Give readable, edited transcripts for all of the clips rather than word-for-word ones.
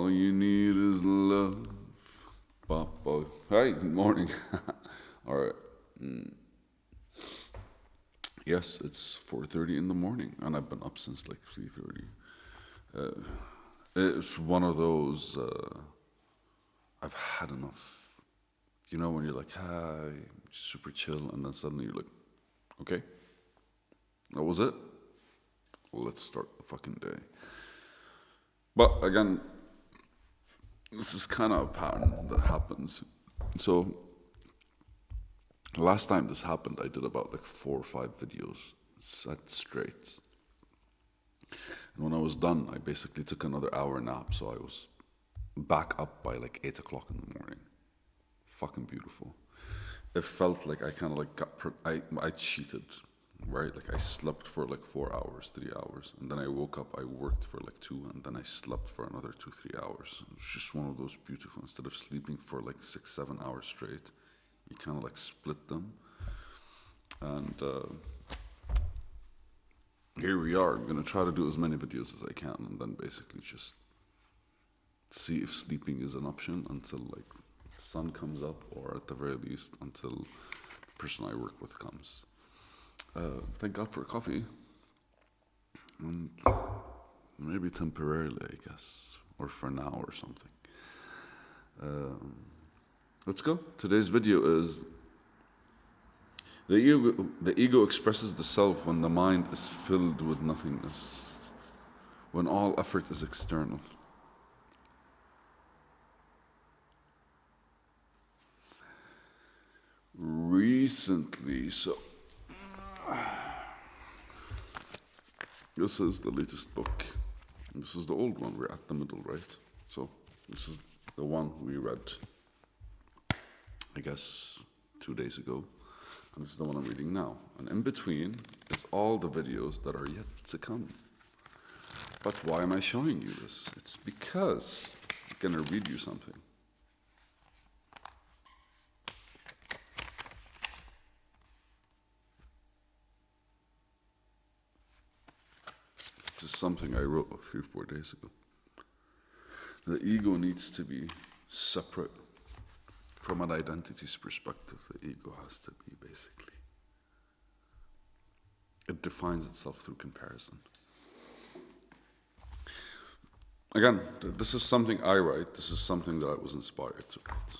All you need is love. Papa. Hi, good morning. All right. Yes, it's 4:30 in the morning, and I've been up since like 3:30. It's one of those. I've had enough. You know when you're like, hi, super chill, and then suddenly you're like, okay, that was it. Well, let's start the fucking day. But again, this is kind of a pattern that happens. So last time this happened, I did about like 4 or 5 videos set straight. And when I was done, I basically took another hour nap, so I was back up by like 8 o'clock in the morning. Fucking beautiful. It felt like I kind of like I cheated, right? Like I slept for like 4 hours, 3 hours, and then I woke up, I worked for like 2, and then I slept for another 2, 3 hours. It was just one of those beautiful, instead of sleeping for like 6, 7 hours straight, you kind of like split them. And here we are. I'm gonna try to do as many videos as I can, and then basically just see if sleeping is an option until like the sun comes up, or at the very least until the person I work with comes. Thank God for coffee, and maybe temporarily, I guess, or for now or something. Let's go. Today's video is the ego expresses the self when the mind is filled with nothingness, when all effort is external. Recently, so this is the latest book. This is the old one. We're at the middle, right? So this is the one we read, I guess, 2 days ago. And this is the one I'm reading now. And in between is all the videos that are yet to come. But why am I showing you this? It's because I'm going to read you something. This is something I wrote 3 or 4 days ago. The ego needs to be separate. From an identity's perspective, the ego has to be basically. It defines itself through comparison. Again, this is something I write. This is something that I was inspired to write.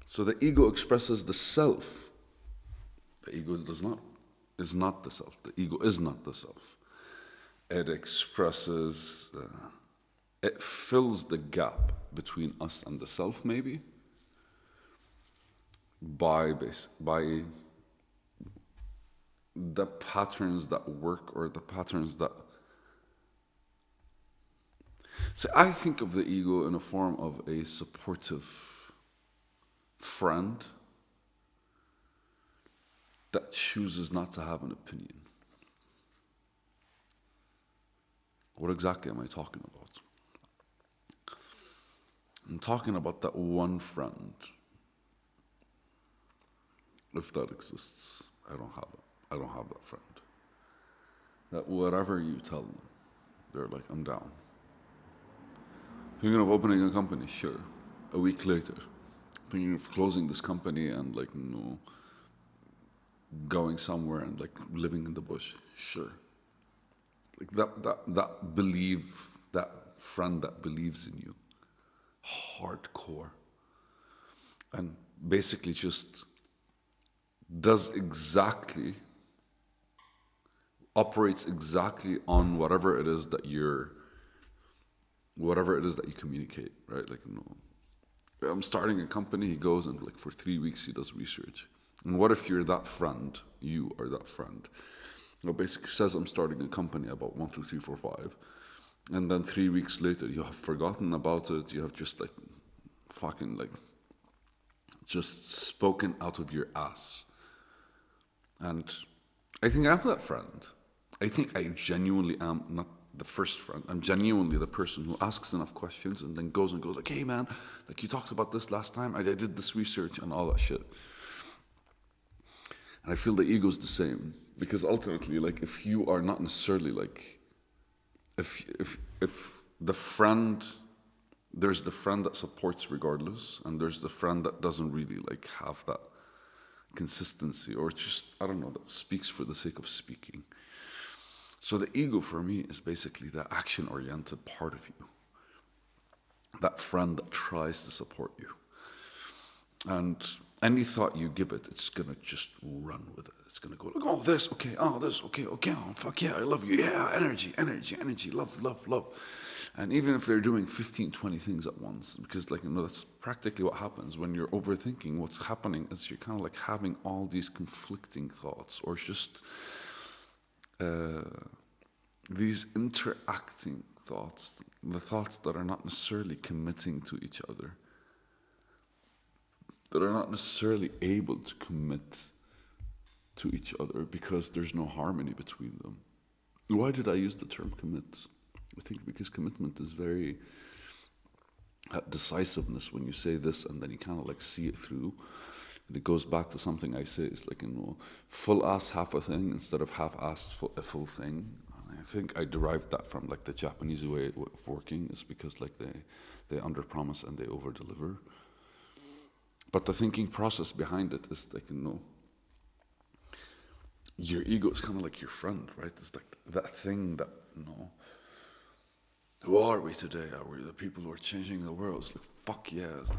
So the ego expresses the self. The ego is not the self. The ego is not the self. It expresses, it fills the gap between us and the self, maybe, by the patterns that work, or the patterns that... So I think of the ego in a form of a supportive friend that chooses not to have an opinion. What exactly am I talking about? I'm talking about that one friend. If that exists, I don't have that friend. That whatever you tell them, they're like, I'm down. Thinking of opening a company, sure. A week later, thinking of closing this company and like, going somewhere and like living in the bush, sure. Like that friend that believes in you, hardcore, and basically just operates exactly on whatever it is that you communicate, right? Like, I'm starting a company. He goes and like for 3 weeks he does research. And what if you're that friend? You are that friend. Well, basically says, I'm starting a company about 1, 2, 3, 4, 5, and then 3 weeks later you have forgotten about it. You have just like fucking like just spoken out of your ass. And I think I'm that friend. I think I genuinely am not the first friend. I'm genuinely the person who asks enough questions and then goes like, hey man, like you talked about this last time, I did this research and all that shit. And I feel the ego's the same, because ultimately, like, if you are not necessarily like, if the friend there's the friend that supports regardless, and there's the friend that doesn't really like have that consistency, or just, I don't know, that speaks for the sake of speaking. So the ego for me is basically the action-oriented part of you, that friend that tries to support you. And any thought you give it, it's gonna just run with it. It's gonna go like, oh, this, okay, oh, fuck yeah, I love you, yeah, energy, love. And even if they're doing 15, 20 things at once, because like, that's practically what happens when you're overthinking. What's happening is you're kind of like having all these conflicting thoughts, or just these interacting thoughts, the thoughts that are not necessarily committing to each other, that are not necessarily able to commit to each other because there's no harmony between them. Why did I use the term commit? I think because commitment is very decisiveness when you say this and then you kind of like see it through. And it goes back to something I say, it's like, full-ass half a thing instead of half-assed a full thing. And I think I derived that from like the Japanese way of working, is because like they under-promise and they over-deliver. But the thinking process behind it is like, your ego is kind of like your friend, right? It's like that thing that, who are we today? Are we the people who are changing the world? It's like, fuck yeah. It's like,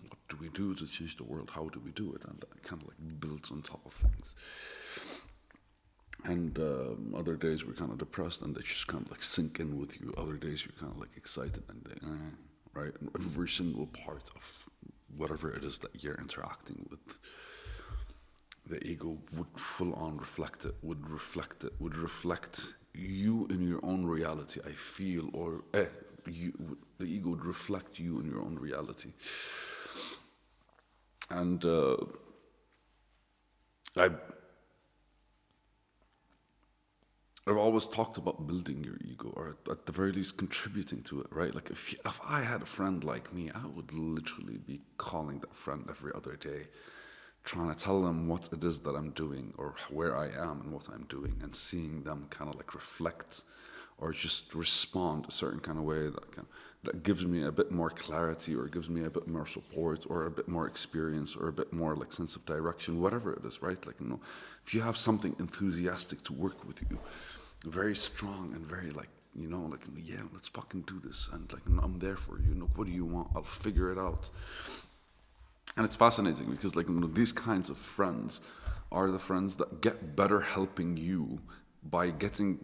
what do we do to change the world? How do we do it? And that kind of like builds on top of things. And other days we're kind of depressed and they just kind of like sink in with you. Other days you're kind of like excited and they, right? And every single part of whatever it is that you're interacting with, the ego would full on reflect it, would reflect you in your own reality, I feel, or the ego would reflect you in your own reality. And I've always talked about building your ego, or at the very least contributing to it, right? Like if I had a friend like me, I would literally be calling that friend every other day, trying to tell them what it is that I'm doing or where I am and what I'm doing, and seeing them kind of like reflect or just respond a certain kind of way that gives me a bit more clarity, or gives me a bit more support, or a bit more experience, or a bit more like sense of direction, whatever it is, right? Like, if you have something enthusiastic to work with you, very strong and very like, like, yeah, let's fucking do this, and like, I'm there for you. What do you want? I'll figure it out. And it's fascinating because like, these kinds of friends are the friends that get better helping you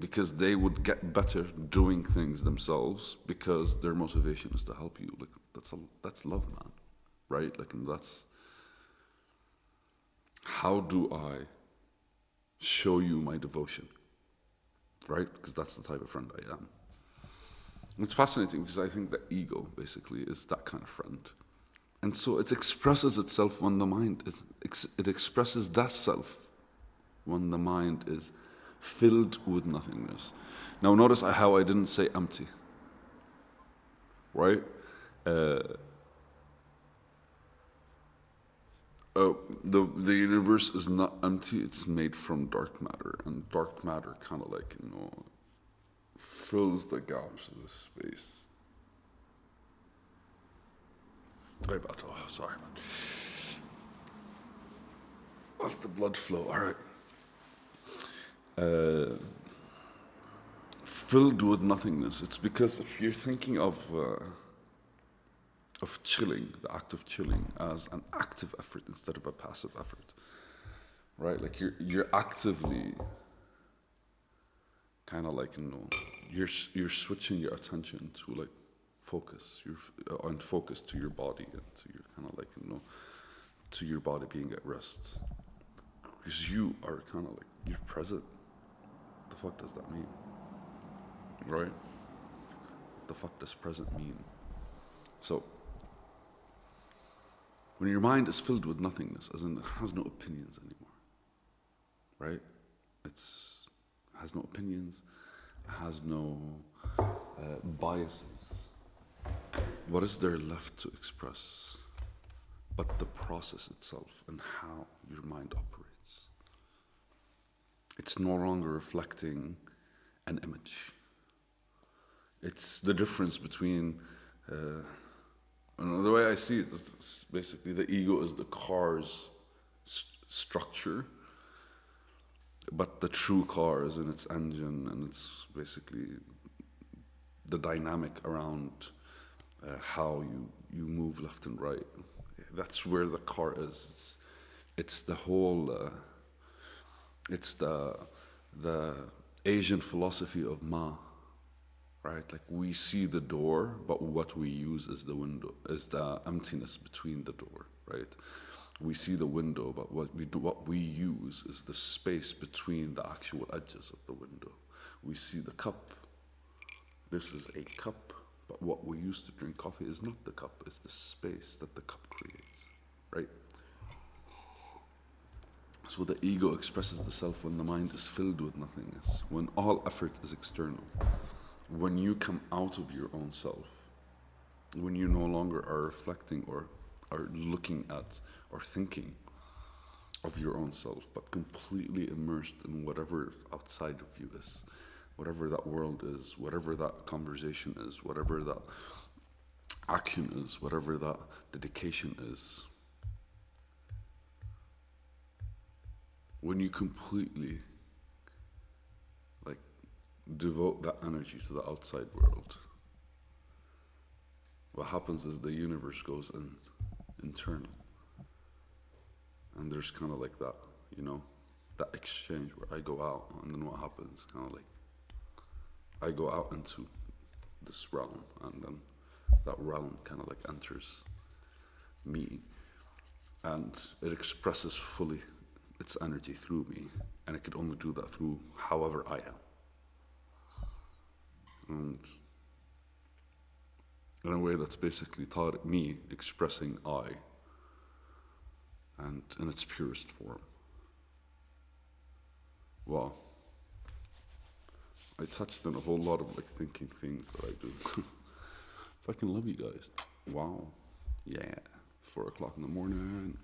because they would get better doing things themselves, because their motivation is to help you. Like that's love, man, right? Like, and that's, how do I show you my devotion, right? Because that's the type of friend I am. And it's fascinating because I think the ego basically is that kind of friend. And so it expresses itself when the mind it expresses that self when the mind is filled with nothingness. Now notice how I didn't say empty, right? The universe is not empty, it's made from dark matter, and dark matter kind of like, fills the gaps of the space. Sorry, man. That's the blood flow. All right. Filled with nothingness. It's because if you're thinking of chilling, the act of chilling, as an active effort instead of a passive effort, right? Like you're actively kind of like, you're switching your attention to like focus, and focus to your body, and to your kind of like, to your body being at rest, because you are kind of like, you're present. The fuck does that mean, right? The fuck does present mean? So when your mind is filled with nothingness, as in it has no opinions anymore, right? It has no opinions, it has no biases. What is there left to express but the process itself and how your mind operates? It's no longer reflecting an image. It's the difference between And the way I see it is basically the ego is the car's structure, but the true car is in its engine, and it's basically the dynamic around how you move left and right. That's where the car is. It's the whole. It's the Asian philosophy of Ma, right? Like we see the door, but what we use is the window, is the emptiness between the door, right? We see the window, but what we use is the space between the actual edges of the window. We see the cup. This is a cup, but what we use to drink coffee is not the cup, it's the space that the cup creates, right? So the ego expresses the self when the mind is filled with nothingness, when all effort is external, when you come out of your own self, when you no longer are reflecting or are looking at or thinking of your own self, but completely immersed in whatever outside of you is, whatever that world is, whatever that conversation is, whatever that action is, whatever that dedication is. When you completely devote that energy to the outside world, what happens is the universe goes internal. And there's kind of like that, that exchange where I go out, and then what happens, kind of like I go out into this realm, and then that realm kind of like enters me, and it expresses fully its energy through me, and it could only do that through however I am. And in a way that's basically taught me expressing I, and in its purest form. Wow. I touched on a whole lot of thinking things that I do. Fucking love you guys. Wow. Yeah. 4 o'clock in the morning.